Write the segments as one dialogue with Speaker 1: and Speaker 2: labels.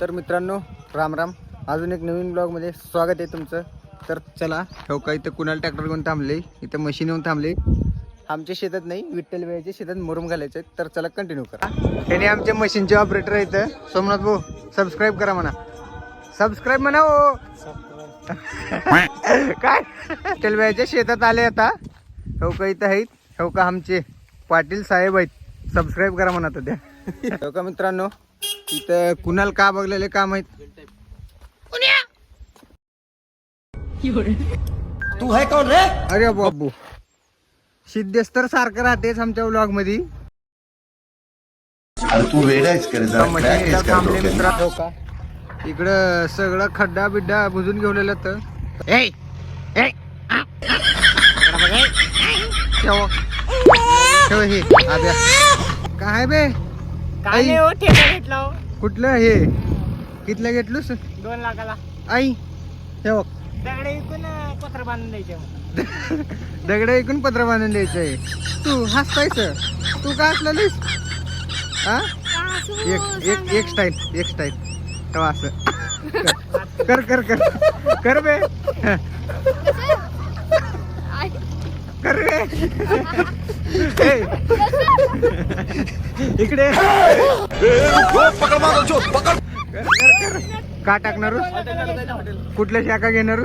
Speaker 1: तर मित्रांनो राम राम, अजून एक नवीन ब्लॉगमध्ये स्वागत आहे तुमचं. तर चला हो का, इथं कुणाला ट्रॅक्टर घेऊन थांबले, इथं मशीन येऊन थांबले. आमच्या शेतात नाही, विठ्ठल वेळेच्या शेतात मुरुम घालायचे. तर चला कंटिन्यू करा. त्याने आमच्या मशीनचे ऑपरेटर आहे इथं सोमनाथ भाऊ. सबस्क्राईब करा म्हणा, सबस्क्राईब म्हणा हो. काय विठ्ठल वेळेच्या शेतात आले आता हो का, इथं आहेत हो का आमचे पाटील साहेब आहेत. सबस्क्राईब करा म्हणा त्या हो का मित्रांनो. इथं कुणाल का बघलेले काम आहेत.
Speaker 2: तू है कौन रे?
Speaker 1: अरे बाबू, सिद्धेश तर सारखं राहतेच आमच्या ब्लॉग मध्ये.
Speaker 3: तू वेडायच
Speaker 1: मित्र हो का, इकडं सगळं खड्डा बिड्डा बुजून घेऊन तर हे आब्या काय बे
Speaker 2: काय हो ठेका घेतला हो
Speaker 1: कुठलं हे कितलं घेतलूस
Speaker 2: 2 लाखाला.
Speaker 1: आई हे बघ,
Speaker 2: दगडे विकून पत्र बांधून द्यायचे.
Speaker 1: दगड ऐकून पत्र बांधून द्यायचंय. तू हसतायस, तू का हसलेलीस? हा एक स्टाईल तेव्हा असं कर कर कर कर बे कर रे. इकडे का टाकणार कुठल्या शाखा घेणार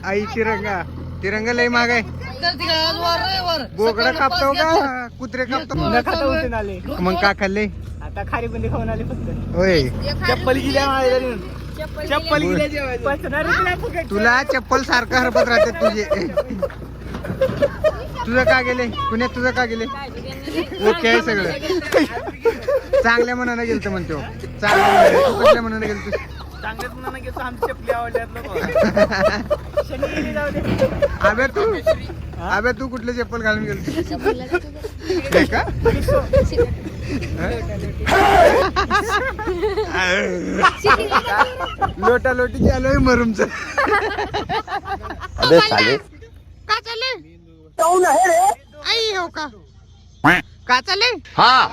Speaker 1: आई? तिरंगा लय महाग आहे. बोकडा कापतो का कुत्रे कापतो? मग का खाल्ले?
Speaker 2: आता खारी बुंदी खाऊन आले फक्त.
Speaker 1: होय,
Speaker 2: चप्पल गेल्या चप्पल गेल्या.
Speaker 1: तुला चप्पल सारखं हरपत राहते तुझे. तुझं का गेले पुण्यात? तुझं का गेले? ओके आहे सगळं. चांगल्या मनानं गेलं तर म्हणतो. चांगल्या मनानं गेलं तू.
Speaker 2: चांगल्याच मनानं घेतो. आमची चप्पली आवडल्यात
Speaker 1: अबे तू कुठले चप्पल घालून गेल का? लोटा लोटी चालू आहे मरूमच.
Speaker 3: अबे साले
Speaker 1: का चालले? आई हो का चालले?
Speaker 3: हा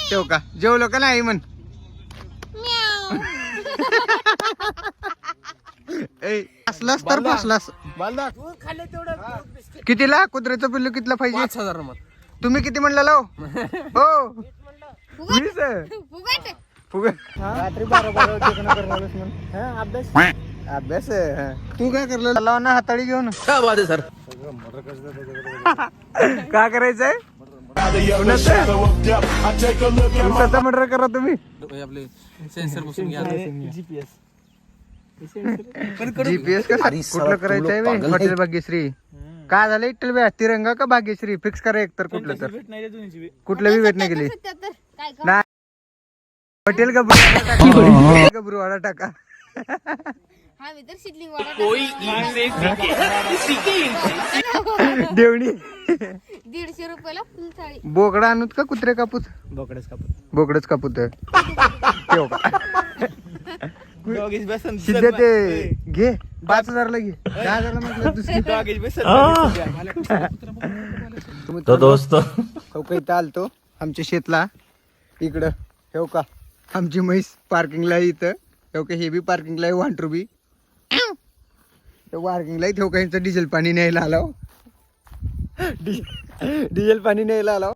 Speaker 1: ठेव का जेवलो का नाही म्हण. असलास तर फसलास.
Speaker 2: खाल्ले तेवढं
Speaker 1: कितीला कुत्र्याचं पिल्लू कितीला पाहिजे?
Speaker 2: 5,000 मग.
Speaker 1: तुम्ही किती म्हणला लाव? हो 20 फुगट. रात्री 12 अभ्यास तू काय करला? लाव ना हाताळी घेऊन.
Speaker 2: क्या बात है सर.
Speaker 1: काय करायचंय? मर्डर करा तुम्ही.
Speaker 2: आपले सेन्सर बसून घ्या.
Speaker 1: जीपीएस कुठलं करायचंय? हॉटेल भाग्यश्री. काय झालं इटल बे? तिरंगा का भाग्यश्री फिक्स करा एक तर. कुठलं तर कुठलं बी भेट नाही गेली. नाही हॉटेल गब्रुवाडा टाका. देवणी
Speaker 4: 150 रुपयाला फुल थाळी.
Speaker 1: बोकडा आणूत का कुत्रे कापूत? बोकडच कापूत. ठेव का सिद्ध ते घे 5,000 ला घे. 10,000 म्हटलं दुसरी.
Speaker 3: तो दोस्त
Speaker 1: हो का इथं आलतो आमच्या शेतला. इकडं हो का आमची म्हैस पार्किंगला आहे इथं. हो का हे बी पार्किंगला आहे. वांटरू बी पार्किंगला आहे. हो का यांचं डिझेल पाणी न्यायला आला. डिझेल पाणी न्यायला आला.